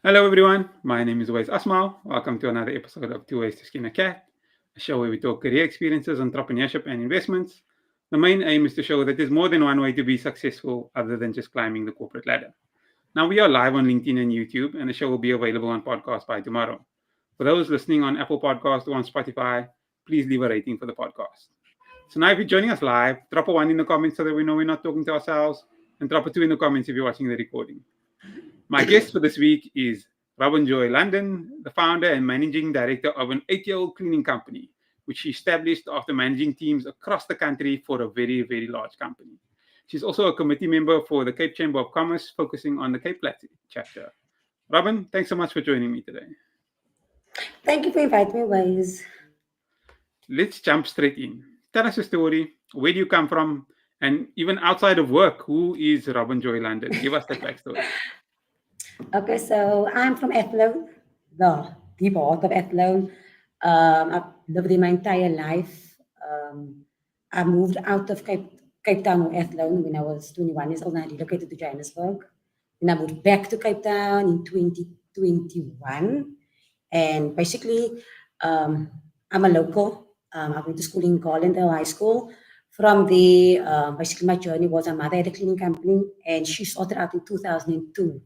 Hello, everyone. My name is Wes Asmal. Welcome to another episode of Tooways to Skin a Cat, a show where we talk career experiences, entrepreneurship, and investments. The main aim is to show that there's more than one way to be successful other than just climbing the corporate ladder. Now, we are live on LinkedIn and YouTube, and the show will be available on podcast by tomorrow. For those listening on Apple Podcast or on Spotify, please leave a rating for the podcast. So now if you're joining us live, drop a 1 in the comments so that we know we're not talking to ourselves, and drop a 2 in the comments if you're watching the recording. My guest for this week is Robyn Joy London, the founder and managing director of an 8-year-old cleaning company, which she established after managing teams across the country for a very, very large company. She's also a committee member for the Cape Chamber of Commerce, focusing on the Cape Flats chapter. Robyn, thanks so much for joining me today. Thank you for inviting me, Wes. Let's jump straight in. Tell us your story. Where do you come from? And even outside of work, who is Robyn Joy London? Give us that backstory. Okay, so I'm from Athlone, the deep heart of Athlone. I've lived there my entire life. I moved out of Cape Town or Athlone when I was 21 years old and I relocated to Johannesburg. Then I moved back to Cape Town in 2021. And basically, I'm a local. I went to school in Garlandale High School. From there, basically my journey was my mother had a cleaning company and she started out in 2002.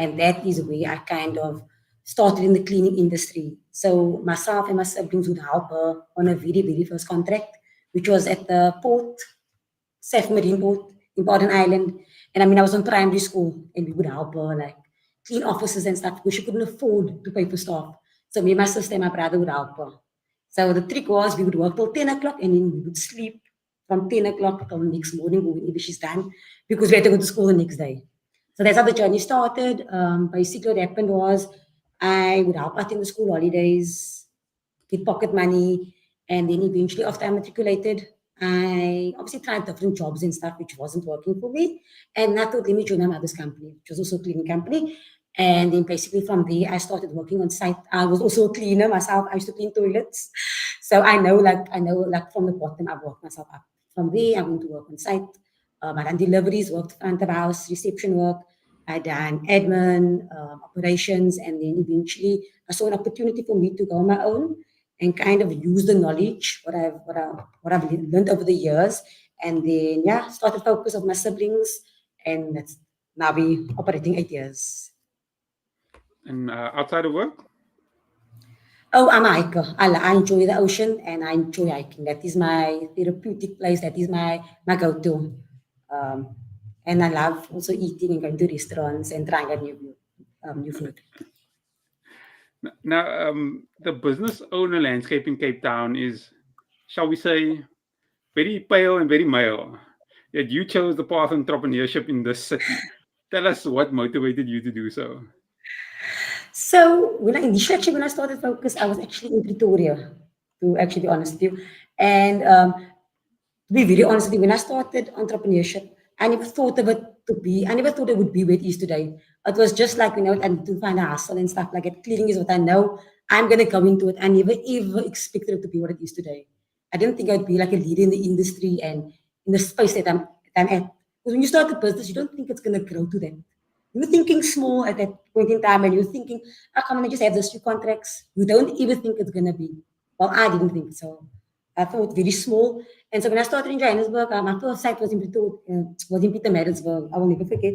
And that is where I kind of started in the cleaning industry. So myself and my siblings would help her on a very, very first contract, which was at the port, Safe Marine Port in Baden Island. And I mean, I was in primary school and we would help her like clean offices and stuff because she couldn't afford to pay for staff. So me, my sister and my brother would help her. So the trick was we would work till 10 o'clock and then we would sleep from 10 o'clock till the next morning whenever she's done because we had to go to school the next day. So that's how the journey started. Basically, what happened was I would help out in the school holidays, get pocket money, and then eventually after I matriculated, I obviously tried different jobs and stuff, which wasn't working for me. And I thought, let me join my mother's company, which was also a cleaning company. And then basically from there, I started working on site. I was also a cleaner myself. I used to clean toilets. So I know from the bottom, I've worked myself up. From there, I went to work on site. I done deliveries, worked front of house, reception work. I done admin, operations, and then eventually I saw an opportunity for me to go on my own and kind of use the knowledge what I've learned over the years, and then started focus on my siblings, and that's now we operating 8 years. And outside of work? Oh, I'm a hiker. I enjoy the ocean and I enjoy hiking. That is my therapeutic place. That is my go-to. And I love also eating and going to restaurants and trying out new food. Now, the business owner landscape in Cape Town is, shall we say, very pale and very male. Yet you chose the path of entrepreneurship in this city. Tell us what motivated you to do so. So when I started Focus, I was actually in Pretoria, to actually be honest with you. And to be very honest with you, when I started entrepreneurship, I never thought it would be where it is today. It was just like, I need to find a hustle and stuff like that. Cleaning is what I know. I'm going to go into it. I never ever expected it to be what it is today. I didn't think I'd be like a leader in the industry and in the space that I'm at. Because when you start a business, you don't think it's going to grow to that. You're thinking small at that point in time and you're thinking, come on, I just have those few contracts. You don't even think it's going to be. Well, I didn't think so. I thought very small. And so when I started in Johannesburg, my first site was in Pietermaritzburg. I will never forget.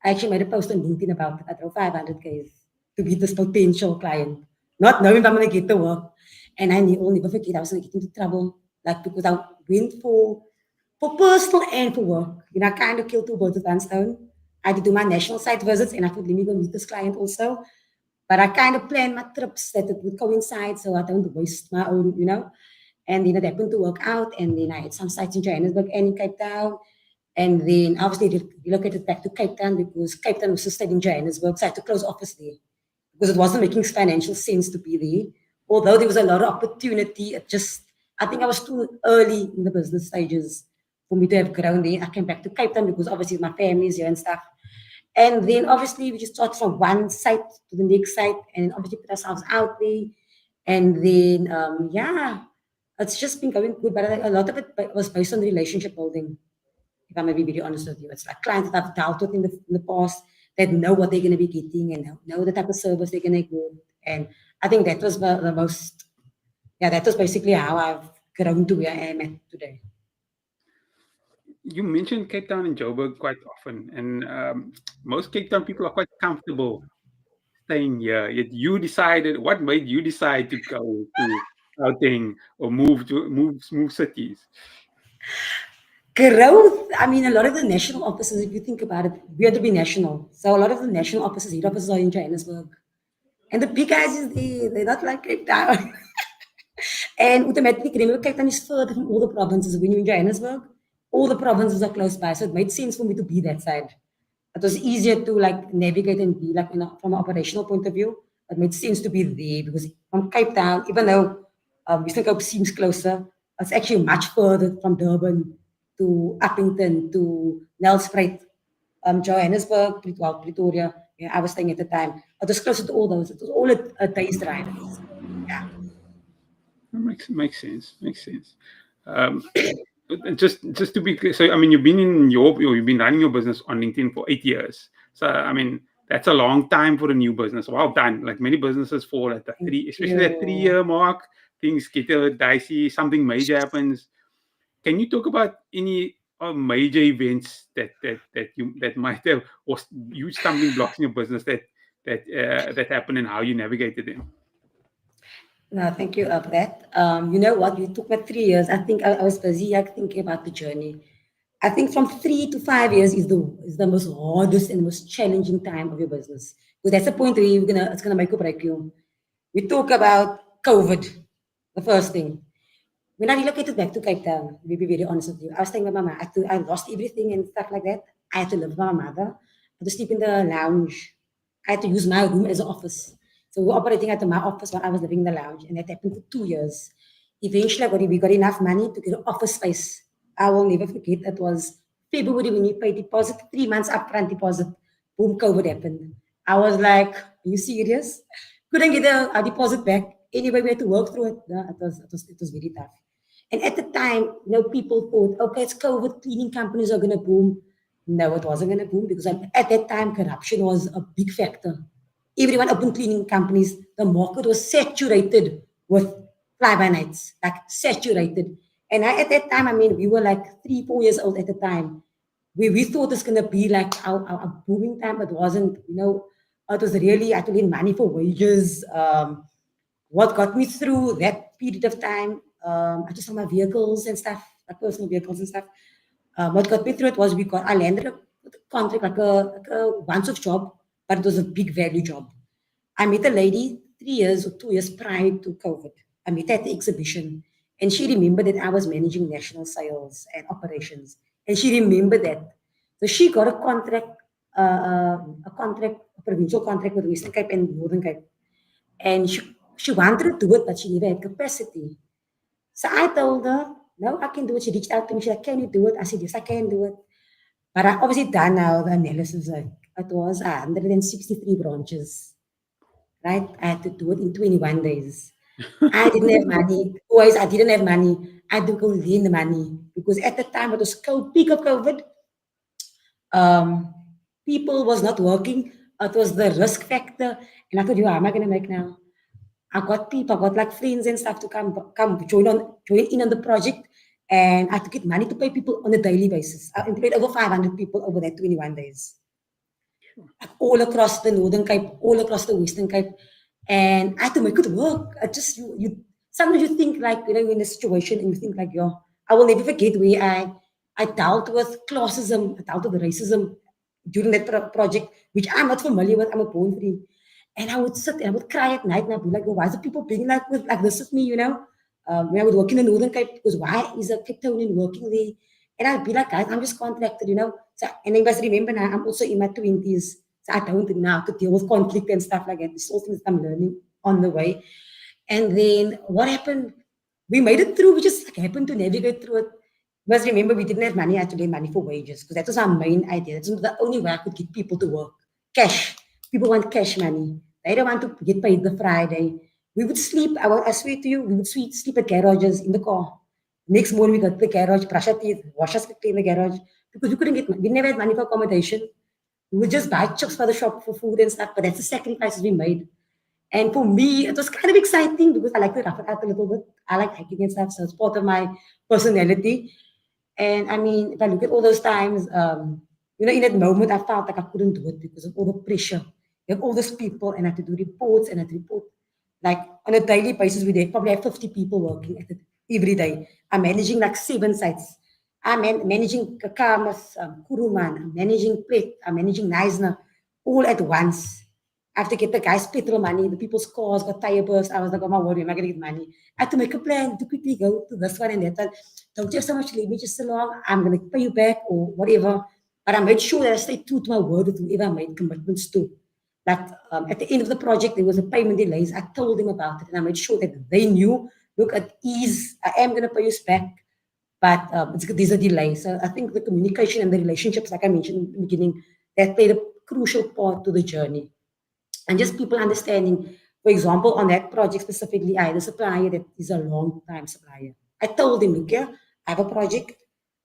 I actually made a post on LinkedIn about it. I drove 500 Ks to meet this potential client, not knowing if I'm going to get the work. And I will never forget, I was going to get into trouble, like because I went for personal and for work. I kind of killed two birds with one stone. I had to do my national site visits and I thought, let me go meet this client also. But I kind of planned my trips that it would coincide so I don't waste my own, And then it happened to work out. And then I had some sites in Johannesburg and in Cape Town. And then obviously relocated back to Cape Town because Cape Town was still in Johannesburg. So I had to close office there because it wasn't making financial sense to be there. Although there was a lot of opportunity, I think I was too early in the business stages for me to have grown there. I came back to Cape Town because obviously my family is here and stuff. And then obviously we just start from one site to the next site and obviously put ourselves out there. And then, yeah, it's just been going good. But a lot of it was based on relationship building, if I may be very honest with you. It's like clients that I've dealt with in the past that know what they're going to be getting and know the type of service they're going to get. And I think that was the most, yeah, that was basically how I've grown to where I am at today. You mentioned Cape Town and Joburg quite often, and most Cape Town people are quite comfortable staying here. Yet you decided. What made you decide to go to Gauteng or move cities? Growth, I mean, a lot of the national offices, if you think about it, we have to be national. So a lot of the national offices, head offices are in Johannesburg. And the big guys is there, they're not like Cape Town. And automatically, remember, Cape Town is further from all the provinces. When you're in Johannesburg, all the provinces are close by. So it made sense for me to be that side. It was easier to like navigate and be like, from an operational point of view. It made sense to be there because from Cape Town, even though Western Cape seems closer, it's actually much further from Durban to Uppington to Nelspruit, Johannesburg, Pretoria. Yeah, I was staying at the time. It was closer to all those. It was all a day's drive. Yeah. Makes sense. Makes sense. Um, just to be clear, so I mean, you've been running your business on LinkedIn for 8 years. So I mean, that's a long time for a new business. Well done. Like many businesses fall at the Thank three, especially that you. 3 year mark. Things get dicey. Something major happens. Can you talk about any major events that might have or huge stumbling blocks in your business that happened and how you navigated them? No, thank you for that. You know what? You took me 3 years. I think I was busy like, thinking about the journey. I think from 3 to 5 years is the most hardest and most challenging time of your business. Because that's the point where it's gonna make or break you. We talk about COVID, the first thing. When I relocated back to Cape Town, to be very honest with you, I was staying with my mom. I lost everything and stuff like that. I had to live with my mother. I had to sleep in the lounge. I had to use my room as an office. So we were operating out of my office while I was living in the lounge, and that happened for 2 years. Eventually, we got enough money to get an office space. I will never forget. It was February when you pay deposit, 3 months upfront deposit. Boom, COVID happened. I was like, "Are you serious?" Couldn't get a deposit back. Anyway, we had to work through it. Yeah, it was very tough. And at the time, people thought, okay, it's COVID, cleaning companies are going to boom. No, it wasn't going to boom because at that time, corruption was a big factor. Everyone opened cleaning companies. The market was saturated with fly-by-nights, like saturated. And at that time, I mean, we were like 3, 4 years old at the time. We thought it's going to be like our booming time, but it wasn't, it was really, I had to lend money for wages. What got me through that period of time, I just had my vehicles and stuff, like personal vehicles and stuff. What got me through it was I landed a contract like a once-off job, but it was a big value job. I met a lady 3 years or 2 years prior to COVID. I met her at the exhibition, and she remembered that I was managing national sales and operations, and she remembered that. So she got a provincial contract with Western Cape and Northern Cape, and she wanted to do it, but she never had capacity. So I told her, no, I can do it. She reached out to me. She said, can you do it? I said, yes, I can do it. But I obviously done now the analysis. Like, it was 163 branches, right? I had to do it in 21 days. I didn't have money. Always, I didn't have money. I had to go lend money because at the time it was peak of COVID. People was not working. It was the risk factor. And I thought, how am I going to make now? I got people, I got like friends and stuff to come join in on the project, and I had to get money to pay people on a daily basis. I employed over 500 people over that 21 days, all across the Northern Cape, all across the Western Cape, and I had to make it work. I just you sometimes you think like you're in a situation and you think like I will never forget where I dealt with classism, I dealt with racism during that project, which I'm not familiar with. I'm a born free. And I would sit and I would cry at night and I'd be like, why is the people being like this with me? When I would work in the Northern Cape, because why is a Cape Townian working there? And I'd be like, guys, I'm just contracted. So, and you guys remember now, I'm also in my 20s. So I don't know how to deal with conflict and stuff like that. It's all things I'm learning on the way. And then what happened? We made it through. We just happened to navigate through it. But remember, we didn't have money. I had to lend money for wages because that was our main idea. That's the only way I could get people to work. Cash. People want cash money. They don't want to get paid the Friday. We would sleep. I swear to you, we would sleep at garages in the car. Next morning, we got to the garage, brush our teeth, wash us quickly in the garage because we couldn't get money. We never had money for accommodation. We would just buy chips for the shop for food and stuff. But that's the sacrifices we made. And for me, it was kind of exciting because I like to rough it out a little bit. I like hiking and stuff, so it's part of my personality. And I mean, if I look at all those times, in that moment, I felt like I couldn't do it because of all the pressure. You have all those people, and I had to do reports, and I had to report. Like on a daily basis, we did probably have 50 people working at it every day. I'm managing like 7 sites. I'm managing Kakamas, Kuruman, I'm managing Pet, I'm managing Neisner, all at once. I have to get the guys' petrol money, the people's cars got tire burst. I was like, oh my word, am I going to get money? I had to make a plan to quickly go to this one and that one. Don't you have so much leverage so long? I'm going to pay you back or whatever. But I made sure that I stayed true to my word with whoever I made commitments to. That at the end of the project, there was a payment delays. I told them about it and I made sure that they knew, look, at ease, I am going to pay you back. But these are delays. So I think the communication and the relationships, like I mentioned in the beginning, that played a crucial part to the journey. And just people understanding, for example, on that project specifically, I had a supplier that is a long time supplier. I told him, look, yeah, I have a project,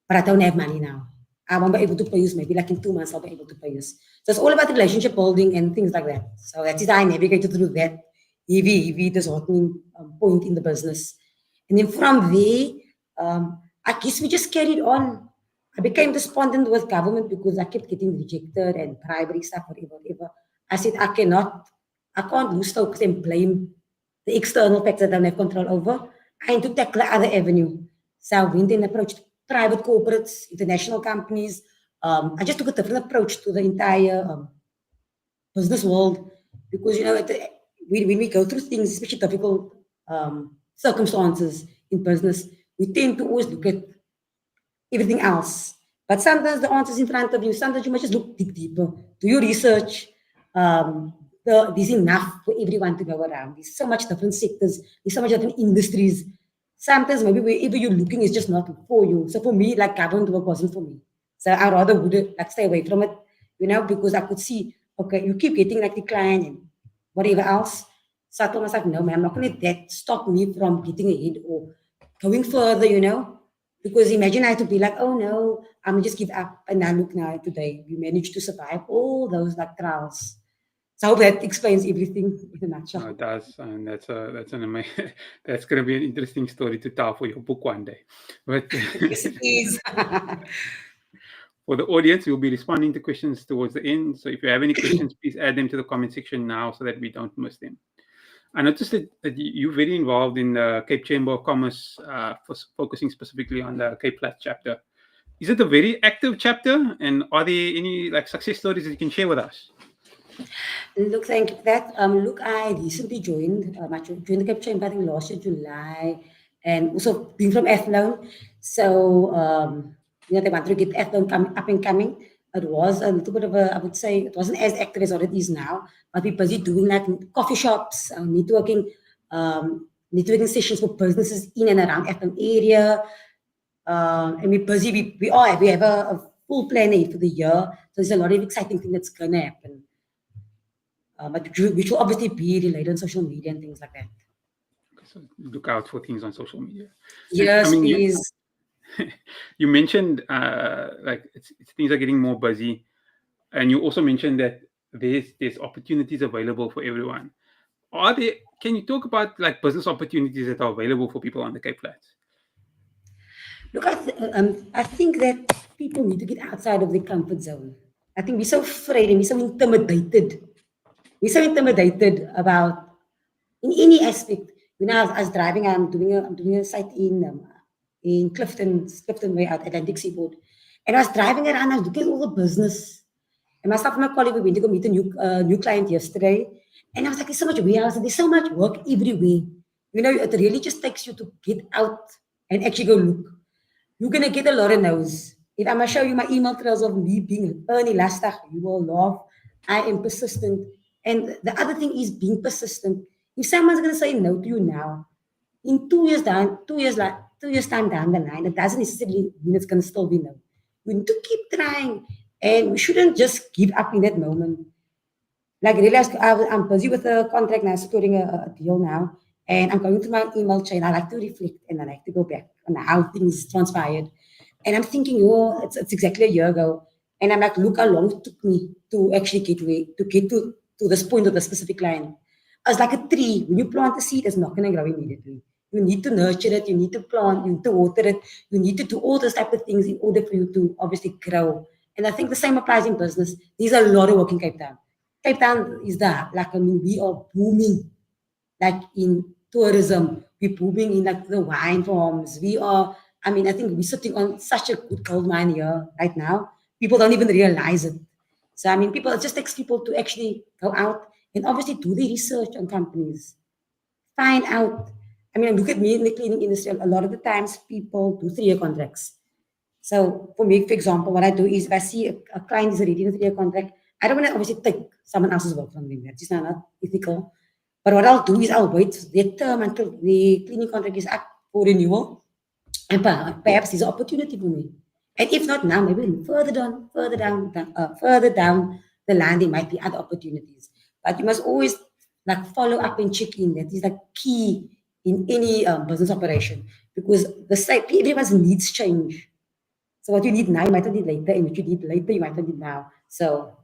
but I don't have money now. I won't be able to pay you. Maybe like in 2 months, I'll be able to pay you. So it's all about relationship building and things like that. So that is how I navigated through that heavy disheartening point in the business. And then from there, I guess we just carried on. I became despondent with government because I kept getting rejected and bribery stuff, whatever. I said, I can't lose focus and blame the external factors that I don't have control over. I need to tackle the other avenue. So I went and approached private corporates, international companies. I just took a different approach to the entire business world because, when we go through things, especially difficult circumstances in business, we tend to always look at everything else. But sometimes the answer's in front of you. Sometimes you must just dig deeper. Do your research. There's enough for everyone to go around. There's so much different sectors. There's so much different industries. Sometimes maybe wherever you're looking is just not for you. So for me, like government work wasn't for me. So I rather would like stay away from it, because I could see, okay, you keep getting like decline and whatever else. So I told myself, no, man, I'm not going to let that stop me from getting ahead or going further. Because imagine I had to be like, oh no, I'm gonna just give up. And now look now today, we managed to survive all those like trials. So I hope that explains everything in a nutshell. No, it does, and that's an amazing. That's going to be an interesting story to tell for your book one day. But Yes, it is. for the audience, we'll be responding to questions towards the end. So if you have any questions, please add them to the comment section now so that we don't miss them. I noticed that you're very involved in the Cape Chamber of Commerce, focusing specifically on the Cape Flats chapter. Is it a very active chapter, and are there any like success stories that you can share with us? Look, thank you for that. Look, I recently joined. I joined the Cape Chamber, I think last year, July, and also being from Athlone. So, they wanted to get Athlone up and coming. It was a little bit of I would say, it wasn't as active as what it is now, but we're busy doing like coffee shops, networking sessions for businesses in and around Athlone area. And we're busy. We have a full plan ahead for the year. So there's a lot of exciting things that's going to happen. But which will obviously be related on social media and things like that. So look out for things on social media. Yes, please. You mentioned like things are getting more busy, and you also mentioned that there's opportunities available for everyone. Can you talk about like business opportunities that are available for people on the Cape Flats? Look, I think that people need to get outside of their comfort zone. I think we're so afraid and we're so intimidated. We're so intimidated about in any aspect. I was driving, I'm doing a site in Clifton way out Atlantic Seaboard. And I was driving around, I was looking at all the business. And myself and my colleague, we went to go meet a new client yesterday. And I was like, there's so much warehouse and there's so much work everywhere. It really just takes you to get out and actually go look. You're going to get a lot of no's. If I'm going to show you my email trails of me being early last time, you will laugh. I am persistent. And the other thing is being persistent. If someone's going to say no to you now, in 2 years down, 2 years 2 years time down the line, it doesn't necessarily mean it's going to still be no. We need to keep trying, and we shouldn't just give up in that moment. Like realize I'm busy with a contract now, securing a deal now, and I'm going through my email chain. I like to reflect and I like to go back on how things transpired. And I'm thinking, oh, it's exactly a year ago. And I'm like, look how long it took me to actually get to this point of the specific line. It's like a tree. When you plant a seed, it's not going to grow immediately. You need to nurture it, you need to plant, you need to water it, you need to do all those type of things in order for you to obviously grow. And I think the same applies in business. There's a lot of work in Cape Town. Cape Town is that, like, I mean, we are booming, like in tourism, we're booming in like the wine farms. We are, I mean, I think we're sitting on such a good gold mine here right now. People don't even realize it. So, I mean, people, it just takes people to actually go out and obviously do the research on companies, find out. I mean, look at me in the cleaning industry. A lot of the times people do 3-year contracts. So for me, for example, what I do is if I see a client is reading a 3-year contract, I don't want to obviously take someone else's work from them. That's just not ethical. But what I'll do is I'll wait their term until the cleaning contract is up for renewal. And perhaps there's an opportunity for me. And if not now, maybe further down the line, there might be other opportunities. But you must always like follow up and check in. That is like key in any business operation, because the site, everyone's needs change. So what you need now, you might not need later, and what you need later, you might not need now. So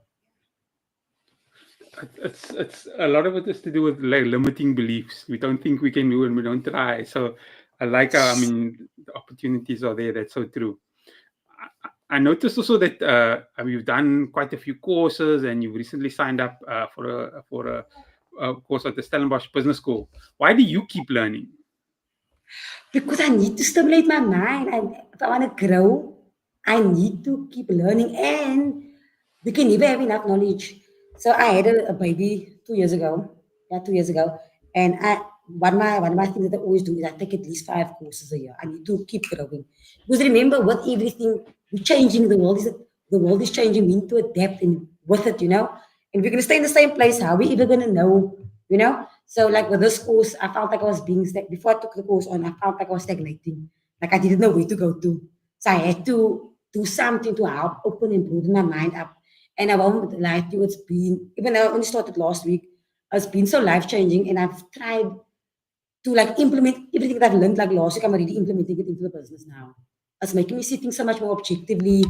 It's a lot of it is to do with like limiting beliefs. We don't think we can do and we don't try. So I like how, I mean, the opportunities are there. That's so true. I noticed also that you've done quite a few courses and you've recently signed up for a course at the Stellenbosch Business School. Why do you keep learning? because I need to stimulate my mind, and if I want to grow, I need to keep learning, and we can never have enough knowledge. So I had a baby 2 years ago. Yeah, 2 years ago. And one of my things that I always do is I take at least 5 courses a year. I need to keep growing. Because remember, with everything changing, the world is changing. We need to adapt and with it, And we're gonna stay in the same place. How are we ever gonna know? So like with this course, I felt like I was being before I took the course on, I felt like I was stagnating. Like I didn't know where to go to. So I had to do something to help open and broaden my mind up. And I won't lie to you, it's been, even though I only started last week, it's been so life-changing, and I've tried to like implement everything that I've learned like last week. I'm already implementing it into the business now. It's making me see things so much more objectively.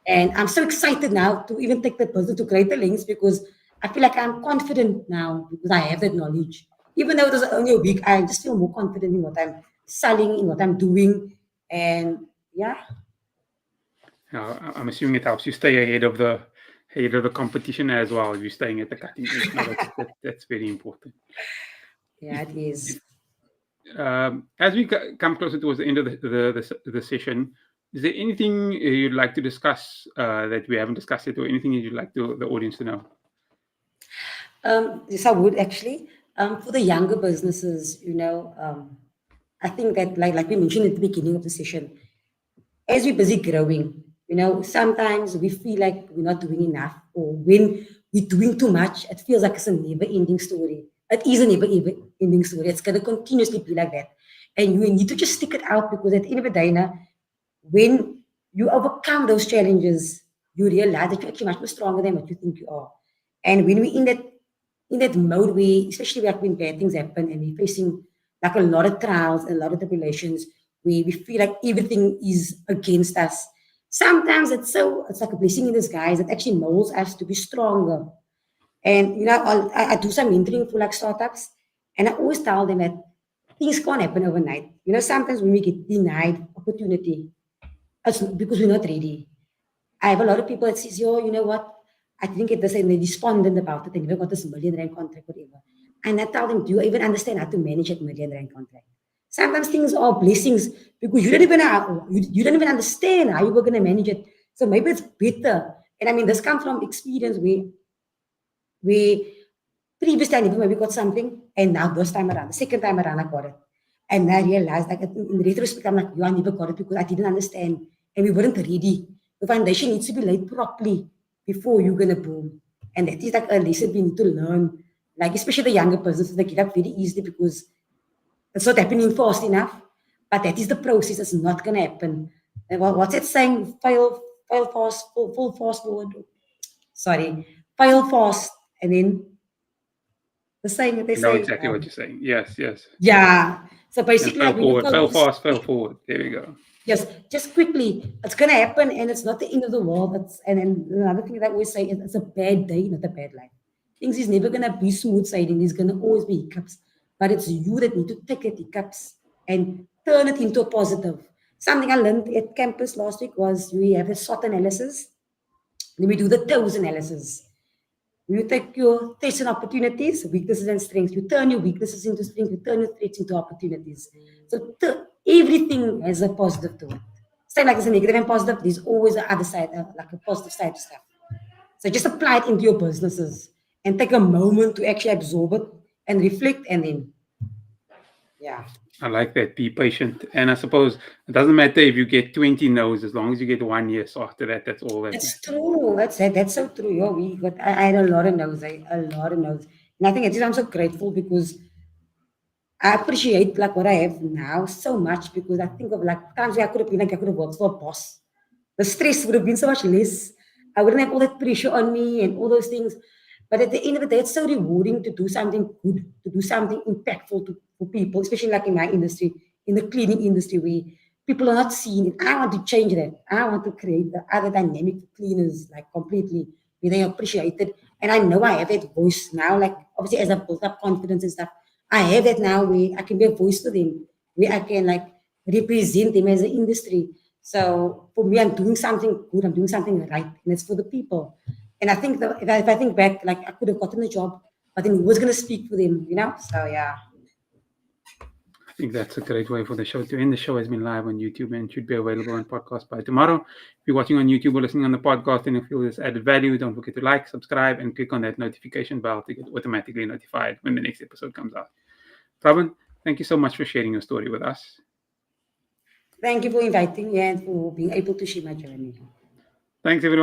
And I'm so excited now to even take the business to greater lengths, because I feel like I'm confident now because I have that knowledge. Even though it was only a week, I just feel more confident in what I'm selling, in what I'm doing. And yeah. I'm assuming it helps you stay ahead of the competition as well. You're staying at the cutting edge. No, that's very important. Yeah, it is. As we come closer towards the end of the session, is there anything you'd like to discuss that we haven't discussed yet, or anything you'd like the audience to know? Yes, I would actually. For the younger businesses, I think that like we mentioned at the beginning of the session, as we're busy growing, sometimes we feel like we're not doing enough, or when we're doing too much, it feels like it's a never-ending story. It is a never-ending story. It's going to continuously be like that. And you need to just stick it out, because at the end of the day, now, when you overcome those challenges, you realize that you're actually much more stronger than what you think you are. And when we're in that mode, especially like when bad things happen and we're facing like a lot of trials and a lot of tribulations, we feel like everything is against us. Sometimes it's like a blessing in disguise. It actually molds us to be stronger. And I do some mentoring for like startups, and I always tell them that things can't happen overnight. Sometimes when we get denied opportunity, it's because we're not ready. I have a lot of people that says, yo, you know what? I didn't get this, and they despondent about it. They never got this million-rand contract, whatever. And I tell them, do you even understand how to manage a million-rand contract? Sometimes things are blessings because you don't even understand how you were going to manage it. So maybe it's better. And I mean, this comes from experience where previously I never maybe got something, and now this time around, the second time around, I got it. And I realized, like in retrospect, I'm like, I never got it because I didn't understand, and we weren't ready. The foundation needs to be laid properly before you're gonna boom. And that is like a lesson we need to learn. Like especially the younger businesses, they get up very easily because it's not happening fast enough. But that is the process. It's not going to happen. And what's it saying? Fail fast, full fast forward. Sorry, fail fast, and then the saying that they I know say, exactly what you're saying. Yes, yes. yeah. So And basically, fail like when you forward, fail focus, fast, fail forward. There we go. yes, just quickly, it's gonna happen, and it's not the end of the world. It's, and then another thing that we say is it's a bad day, not a bad life. Things is never gonna be smooth sailing. There's gonna always be hiccups, but it's you that need to take the hiccups and turn it into a positive. Something I learned at campus last week was we have a SWOT analysis. Then we do the TOWS analysis. You take your threats and opportunities, weaknesses and strengths. You turn your weaknesses into strengths. You turn your threats into opportunities. So everything has a positive to it. Same like there's a negative and positive, there's always the other side, like a positive side to stuff. So just apply it into your businesses and take a moment to actually absorb it and reflect, and then, yeah. I like that. Be patient. And I suppose it doesn't matter if you get 20 no's, as long as you get 1 yes after that, that's all that It's matters. true. That's so true. Yeah, I had a lot of no's, a lot of no's. And I think I'm so grateful because I appreciate like what I have now so much, because I think of like times where I could have been like I could have worked for a boss. The stress would have been so much less. I wouldn't have all that pressure on me and all those things. But at the end of the day, it's so rewarding to do something good, to do something impactful for people, especially like in my industry, in the cleaning industry, where people are not seen. And I want to change that. I want to create the other dynamic for cleaners, like completely, where they appreciate it. And I know I have that voice now, like obviously as I've built up confidence and stuff, I have it now where I can be a voice to them, where I can like represent them as an industry. So for me, I'm doing something good. I'm doing something right, and it's for the people. And I think that if I think back, like I could have gotten the job, but then who was going to speak for them, you know? So yeah. I think that's a great way for the show to end. The show has been live on YouTube and should be available on podcast by tomorrow. If you're watching on YouTube or listening on the podcast and you feel this added value, don't forget to like, subscribe, and click on that notification bell to get automatically notified when the next episode comes out. Robyn, thank you so much for sharing your story with us. Thank you for inviting me and for being able to share my journey. Thanks, everyone.